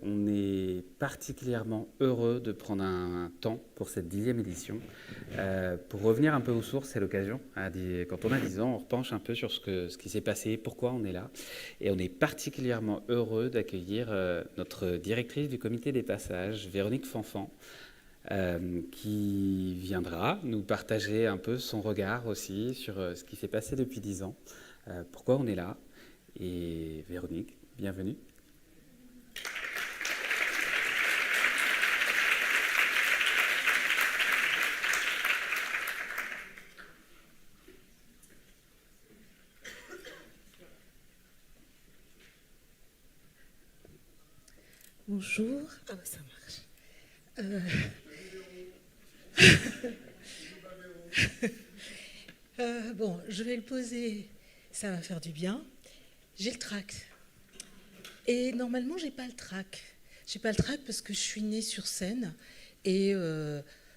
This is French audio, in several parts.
On est particulièrement heureux de prendre un temps pour cette 10e édition. Pour revenir un peu aux sources, c'est l'occasion. Quand on a 10 ans, on repenche un peu sur ce qui s'est passé, pourquoi on est là. Et on est particulièrement heureux d'accueillir notre directrice du comité des passages, Véronique Fanfan, qui viendra nous partager un peu son regard aussi sur ce qui s'est passé depuis 10 ans, pourquoi on est là. Et Véronique, bienvenue. Bonjour. Ah bah ça marche. Bon, je vais le poser, ça va faire du bien. J'ai le trac. Et normalement, j'ai pas le trac. J'ai pas le trac parce que je suis née sur scène et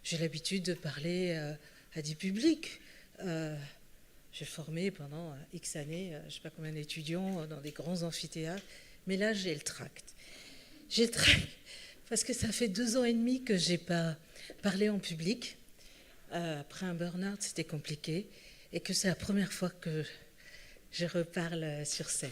j'ai l'habitude de parler à du public. J'ai formé pendant X années, je sais pas combien d'étudiants dans des grands amphithéâtres, mais là, j'ai le trac. J'ai le trac parce que ça fait 2 ans et demi que j'ai pas parlé en public. Après un burn-out, c'était compliqué et que c'est la première fois que je reparle sur scène.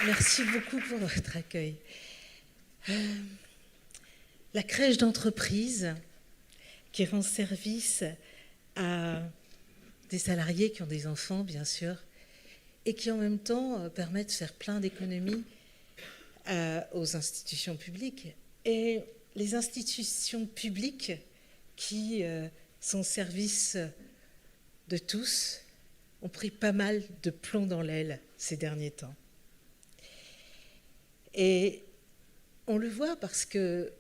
Merci beaucoup pour votre accueil. La crèche d'entreprise qui rend service à des salariés qui ont des enfants, bien sûr, et qui en même temps permettent de faire plein d'économies aux institutions publiques. Et les institutions publiques qui sont au service de tous ont pris pas mal de plomb dans l'aile ces derniers temps. Et on le voit parce que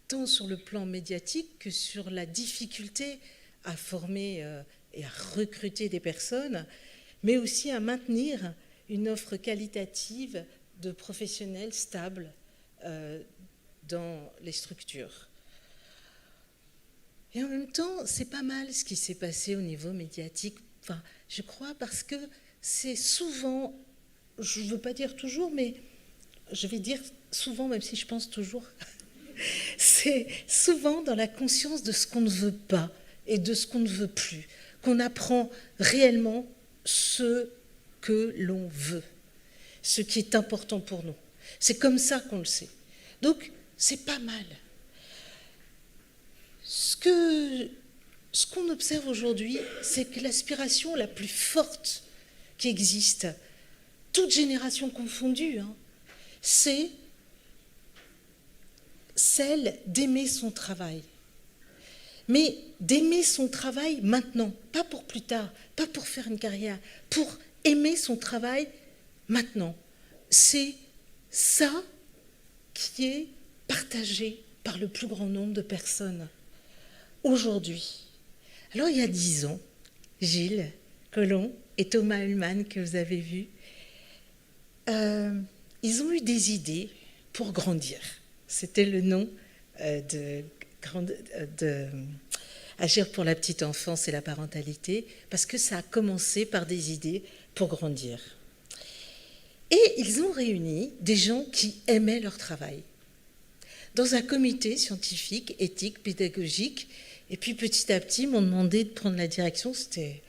tant sur le plan médiatique que sur la difficulté à former et à recruter des personnes, mais aussi à maintenir une offre qualitative de professionnels stables dans les structures. Et en même temps, c'est pas mal ce qui s'est passé au niveau médiatique, enfin, je crois, parce que c'est souvent, je ne veux pas dire toujours, mais je vais dire souvent, même si je pense toujours, c'est souvent dans la conscience de ce qu'on ne veut pas et de ce qu'on ne veut plus, qu'on apprend réellement ce que l'on veut, ce qui est important pour nous. C'est comme ça qu'on le sait. Donc, c'est pas mal. Ce qu'on observe aujourd'hui, c'est que l'aspiration la plus forte qui existe, toute génération confondue, c'est celle d'aimer son travail. Mais d'aimer son travail maintenant, pas pour plus tard, pas pour faire une carrière, pour aimer son travail maintenant. C'est ça qui est partagé par le plus grand nombre de personnes aujourd'hui. Alors il y a 10 ans, Gilles Collomb et Thomas Ullmann, que vous avez vus, ils ont eu des idées pour grandir. C'était le nom de Agir pour la petite enfance et la parentalité, parce que ça a commencé par des idées pour grandir. Et ils ont réuni des gens qui aimaient leur travail dans un comité scientifique, éthique, pédagogique. Et puis petit à petit, ils m'ont demandé de prendre la direction. J'étais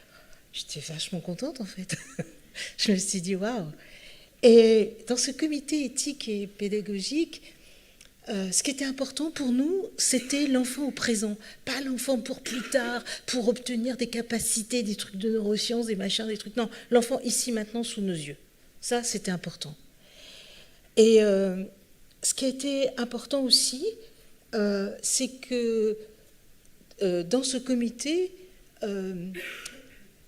vachement contente en fait. Je me suis dit waouh. Et dans ce comité éthique et pédagogique, ce qui était important pour nous, c'était l'enfant au présent, pas l'enfant pour plus tard, pour obtenir des capacités, des trucs de neurosciences, des machins, des trucs. Non, l'enfant ici, maintenant, sous nos yeux. Ça, c'était important. Et ce qui a été important aussi, c'est que dans ce comité,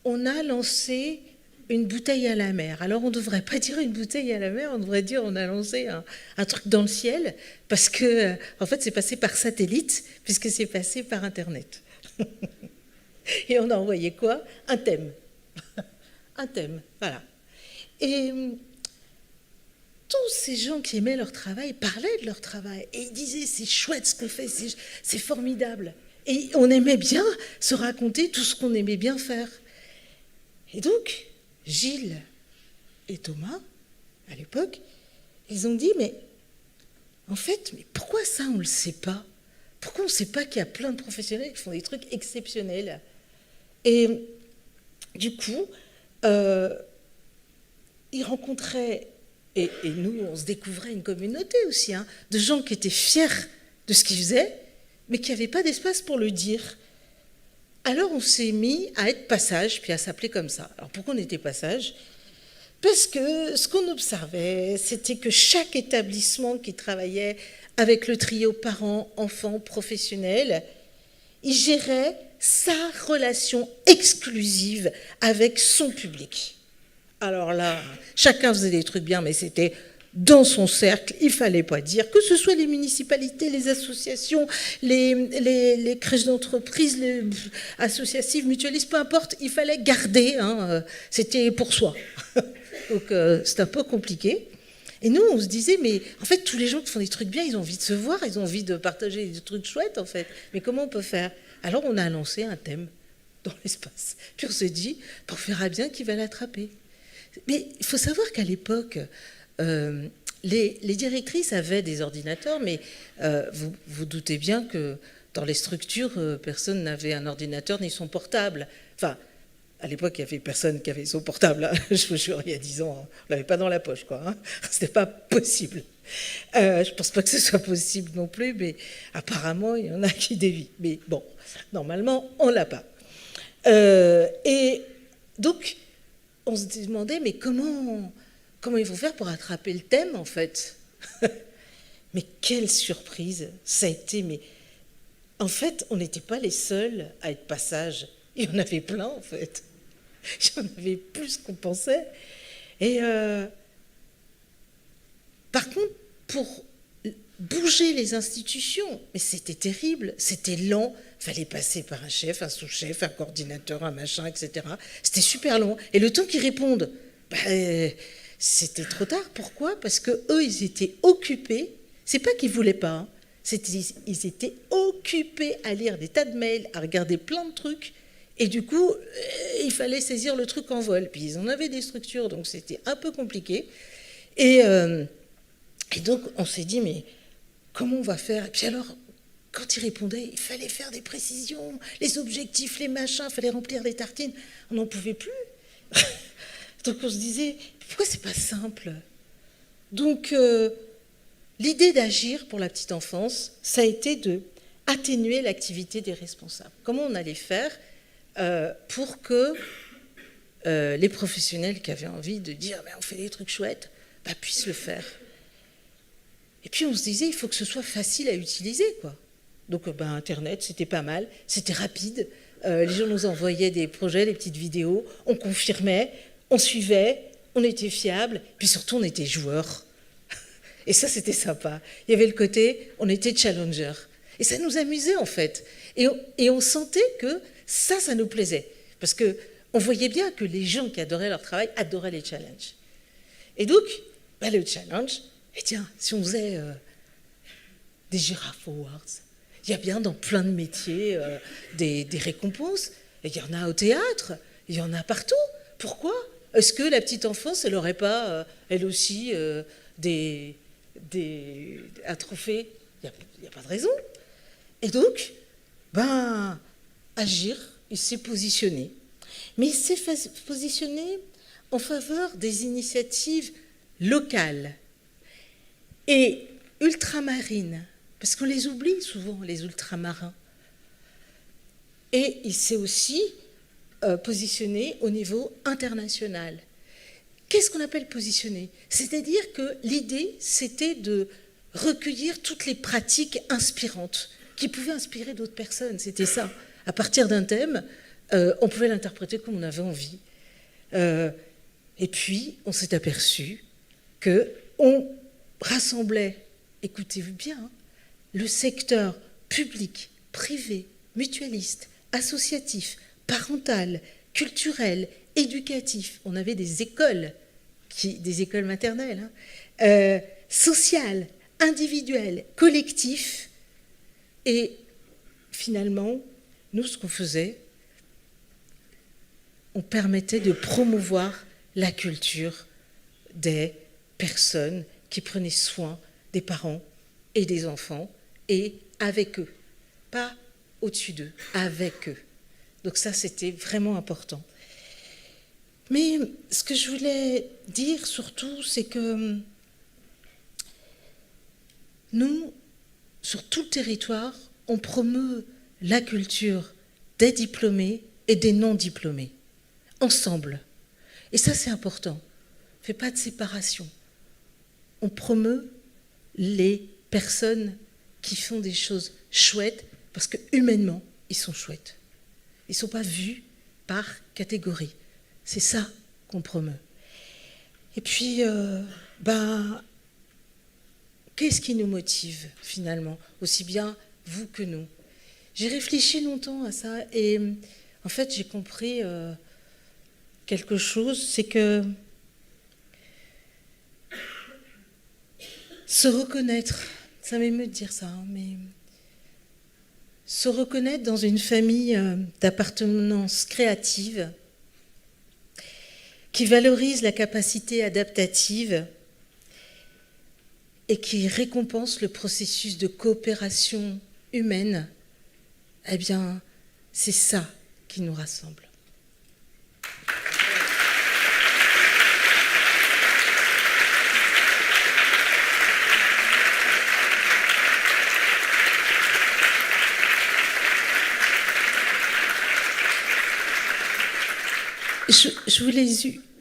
on a lancé une bouteille à la mer. Alors on ne devrait pas dire une bouteille à la mer, on devrait dire on a lancé un truc dans le ciel, parce que en fait c'est passé par satellite, puisque c'est passé par Internet. Et on a envoyé quoi? Un thème. Un thème, voilà. Et tous ces gens qui aimaient leur travail parlaient de leur travail, et ils disaient c'est chouette ce qu'on fait, c'est formidable. Et on aimait bien se raconter tout ce qu'on aimait bien faire. Et donc, Gilles et Thomas, à l'époque, ils ont dit, mais en fait, mais pourquoi ça, on ne le sait pas? Pourquoi on ne sait pas qu'il y a plein de professionnels qui font des trucs exceptionnels? Et du coup, ils rencontraient, et nous, on se découvrait une communauté aussi, hein, de gens qui étaient fiers de ce qu'ils faisaient, mais qui n'avaient pas d'espace pour le dire. Alors on s'est mis à être Passage, puis à s'appeler comme ça. Alors pourquoi on était Passage? Parce que ce qu'on observait, c'était que chaque établissement qui travaillait avec le trio parents, enfants, professionnels, il gérait sa relation exclusive avec son public. Alors là, chacun faisait des trucs bien, mais c'était dans son cercle, il ne fallait pas dire, que ce soit les municipalités, les associations, les crèches d'entreprise, les associatives, mutualistes, peu importe, il fallait garder, hein, c'était pour soi. Donc c'est un peu compliqué. Et nous, on se disait, mais en fait, tous les gens qui font des trucs bien, ils ont envie de se voir, ils ont envie de partager des trucs chouettes, en fait. Mais comment on peut faire? Alors on a lancé un thème dans l'espace. Puis on s'est dit, on verra bien qui va l'attraper. Mais il faut savoir qu'à l'époque, les directrices avaient des ordinateurs, mais vous doutez bien que dans les structures, personne n'avait un ordinateur ni son portable. Enfin, à l'époque, il n'y avait personne qui avait son portable. Hein. Je vous jure, il y a 10 ans, on ne l'avait pas dans la poche, quoi. Hein. Ce n'était pas possible. Je ne pense pas que ce soit possible non plus, mais apparemment, il y en a qui dévient. Mais bon, normalement, on ne l'a pas. Et donc, on se demandait, mais comment ils vont faire pour attraper le thème, en fait? Mais quelle surprise ça a été. Mais en fait, on n'était pas les seuls à être Passage. Il y en avait plein, en fait. Il y en avait plus qu'on pensait. Et par contre, pour bouger les institutions, mais c'était terrible, c'était lent, il fallait passer par un chef, un sous-chef, un coordinateur, un machin, etc. C'était super long. Et le temps qu'ils répondent, c'était trop tard. Pourquoi? Parce qu'eux, ils étaient occupés. C'est pas qu'ils voulaient pas. Hein. Ils étaient occupés à lire des tas de mails, à regarder plein de trucs. Et du coup, il fallait saisir le truc en vol. Puis ils en avaient des structures, donc c'était un peu compliqué. Et donc, on s'est dit, mais comment on va faire? Et puis alors, quand ils répondaient, il fallait faire des précisions, les objectifs, les machins, il fallait remplir les tartines. On n'en pouvait plus. Donc on se disait, pourquoi c'est pas simple? Donc l'idée d'agir pour la petite enfance, ça a été de atténuer l'activité des responsables. Comment on allait faire pour que les professionnels qui avaient envie de dire on fait des trucs chouettes, puissent le faire. Et puis on se disait, il faut que ce soit facile à utiliser, quoi. Donc Internet, c'était pas mal, c'était rapide. Les gens nous envoyaient des projets, des petites vidéos, on confirmait, on suivait, on était fiable, puis surtout on était joueurs. Et ça, c'était sympa. Il y avait le côté, on était challenger. Et ça nous amusait, en fait. Et on sentait que ça nous plaisait. Parce qu'on voyait bien que les gens qui adoraient leur travail adoraient les challenges. Et donc, le challenge, tiens, si on faisait des Giraffe Awards, il y a bien dans plein de métiers des récompenses. Et il y en a au théâtre, il y en a partout. Pourquoi? Est-ce que la petite enfance, elle n'aurait pas, elle aussi, un trophée? Il n'y a pas de raison. Et donc, Agir, il s'est positionné. Mais il s'est positionné en faveur des initiatives locales et ultramarines, parce qu'on les oublie souvent, les ultramarins. Et il s'est aussi positionné au niveau international. Qu'est-ce qu'on appelle positionner? C'est-à-dire que l'idée, c'était de recueillir toutes les pratiques inspirantes qui pouvaient inspirer d'autres personnes. C'était ça. À partir d'un thème, on pouvait l'interpréter comme on avait envie. Et puis, on s'est aperçu qu'on rassemblait, écoutez-vous bien, hein, le secteur public, privé, mutualiste, associatif, parental, culturel, éducatif. On avait des écoles maternelles, hein, sociales, individuelles, collectifs. Et finalement, nous, ce qu'on faisait, on permettait de promouvoir la culture des personnes qui prenaient soin des parents et des enfants, et avec eux, pas au-dessus d'eux, avec eux. Donc ça, c'était vraiment important. Mais ce que je voulais dire surtout, c'est que nous, sur tout le territoire, on promeut la culture des diplômés et des non-diplômés, ensemble. Et ça, c'est important. On ne fait pas de séparation. On promeut les personnes qui font des choses chouettes, parce que humainement, ils sont chouettes. Ils ne sont pas vus par catégorie. C'est ça qu'on promeut. Et puis, qu'est-ce qui nous motive finalement, aussi bien vous que nous? J'ai réfléchi longtemps à ça et en fait, j'ai compris quelque chose, c'est que se reconnaître, ça m'émeut de dire ça, mais se reconnaître dans une famille d'appartenance créative qui valorise la capacité adaptative et qui récompense le processus de coopération humaine, eh bien, c'est ça qui nous rassemble.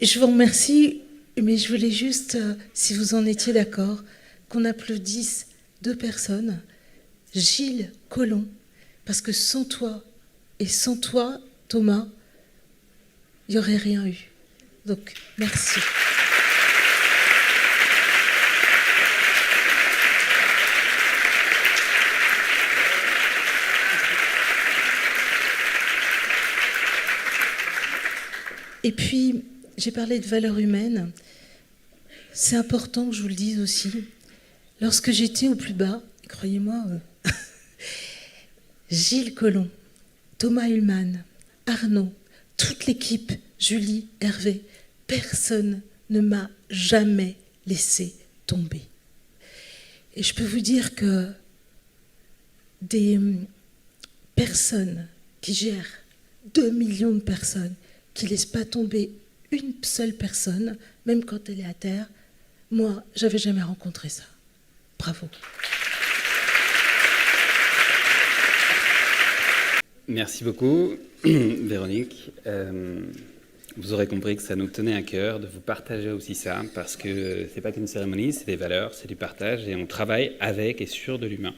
Je vous remercie, mais je voulais juste, si vous en étiez d'accord, qu'on applaudisse 2 personnes, Gilles Collomb, parce que sans toi et sans toi, Thomas, il n'y aurait rien eu. Donc, merci. Et puis, j'ai parlé de valeurs humaines. C'est important que je vous le dise aussi. Lorsque j'étais au plus bas, croyez-moi, Gilles Collomb, Thomas Ullmann, Arnaud, toute l'équipe, Julie, Hervé, personne ne m'a jamais laissé tomber. Et je peux vous dire que des personnes qui gèrent 2 millions de personnes, qui ne laissent pas tomber une seule personne, même quand elle est à terre, moi, j'avais jamais rencontré ça. Bravo. Merci beaucoup, Véronique. Vous aurez compris que ça nous tenait à cœur de vous partager aussi ça, parce que c'est pas qu'une cérémonie, c'est des valeurs, c'est du partage, et on travaille avec et sur de l'humain.